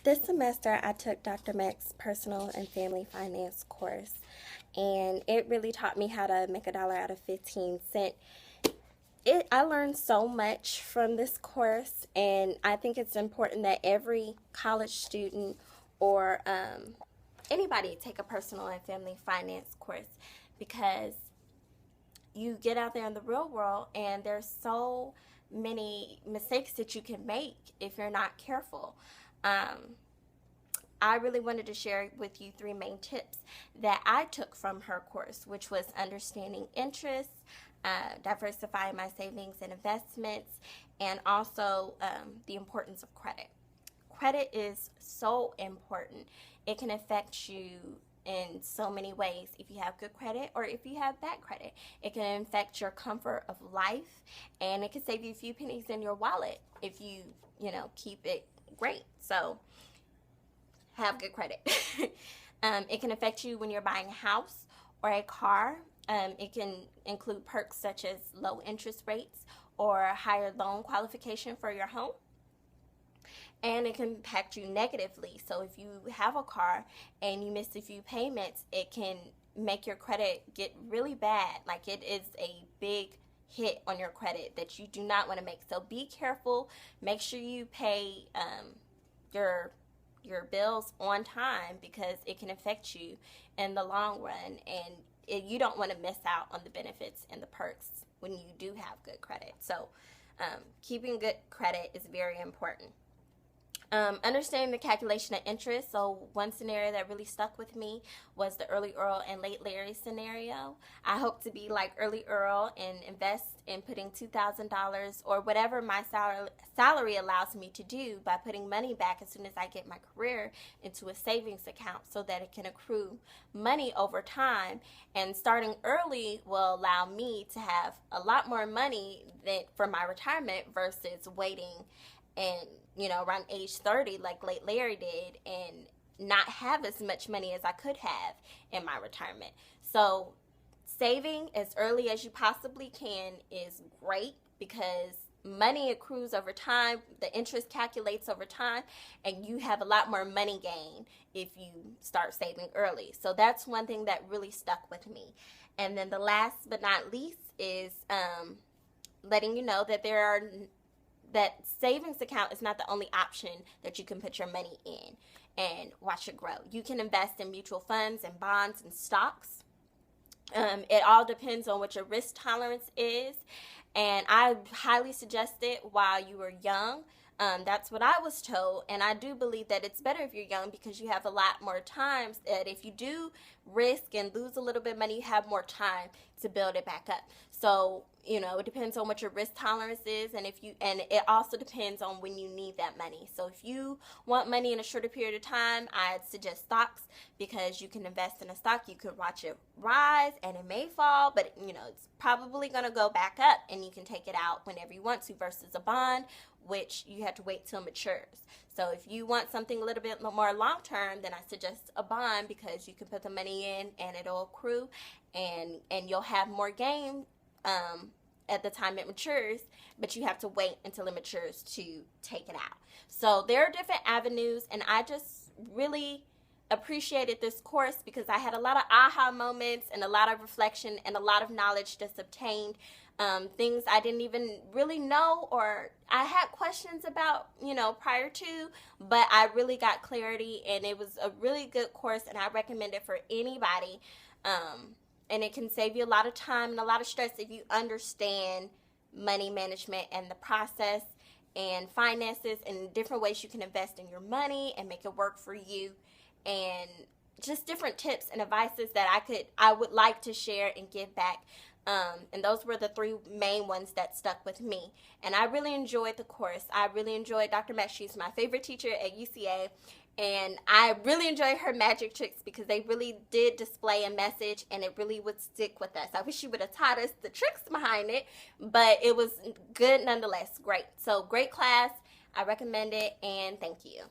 This semester, I took Dr. Mack's Personal and Family Finance course, and it really taught me how to make a dollar out of 15 cents. I learned so much from this course, and I think it's important that every college student or anybody take a personal and family finance course because you get out there in the real world, and there's so many mistakes that you can make if you're not careful. Um, I really wanted to share with you three main tips that I took from her course, which was understanding interest, diversifying my savings and investments, and also the importance of credit. Credit is so important. It can affect you in so many ways if you have good credit or if you have bad credit. It can affect your comfort of life, and it can save you a few pennies in your wallet if you keep it great. So have good credit. It can affect you when you're buying a house or a car. It can include perks such as low interest rates or higher loan qualification for your home. And it can impact you negatively. So if you have a car and you miss a few payments, it can make your credit get really bad. Like, it is a big hit on your credit that you do not want to make. So be careful. Make sure you pay your bills on time, because it can affect you in the long run, and you don't want to miss out on the benefits and the perks when you do have good credit. So keeping good credit is very important. Understanding the calculation of interest. So one scenario that really stuck with me was the early Earl and late Larry scenario. I hope to be like early Earl and invest in putting $2,000 or whatever my salary allows me to do by putting money back as soon as I get my career into a savings account so that it can accrue money over time. And starting early will allow me to have a lot more money for my retirement versus waiting and around age 30 like late Larry did and not have as much money as I could have in my retirement. So saving as early as you possibly can is great, because money accrues over time, the interest calculates over time, and you have a lot more money gain if you start saving early. So that's one thing that really stuck with me. And then the last but not least is letting you know that savings account is not the only option that you can put your money in and watch it grow. You can invest in mutual funds and bonds and stocks. It all depends on what your risk tolerance is, and I highly suggest it while you are young. That's what I was told, and I do believe that it's better if you're young, because you have a lot more times that if you do risk and lose a little bit of money, you have more time to build it back up. So it depends on what your risk tolerance is, and it also depends on when you need that money. So if you want money in a shorter period of time, I'd suggest stocks, because you can invest in a stock, you can watch it rise and it may fall, but it's probably going to go back up and you can take it out whenever you want to, versus a bond, which you have to wait till it matures. So if you want something a little bit more long term, then I suggest a bond, because you can put the money in and it'll accrue, and you'll have more gain at the time it matures, but you have to wait until it matures to take it out. So there are different avenues, and I just really appreciated this course because I had a lot of aha moments and a lot of reflection and a lot of knowledge just obtained. Things I didn't even really know, or I had questions about, prior to, but I really got clarity, and it was a really good course, and I recommend it for anybody. And it can save you a lot of time and a lot of stress if you understand money management and the process and finances and different ways you can invest in your money and make it work for you, and just different tips and advices that I would like to share and give back. And those were the three main ones that stuck with me. And I really enjoyed the course. I really enjoyed Dr. Mack. She's my favorite teacher at UCA. And I really enjoy her magic tricks because they really did display a message, and it really would stick with us. I wish she would have taught us the tricks behind it, but it was good nonetheless. Great. So great class. I recommend it, and thank you.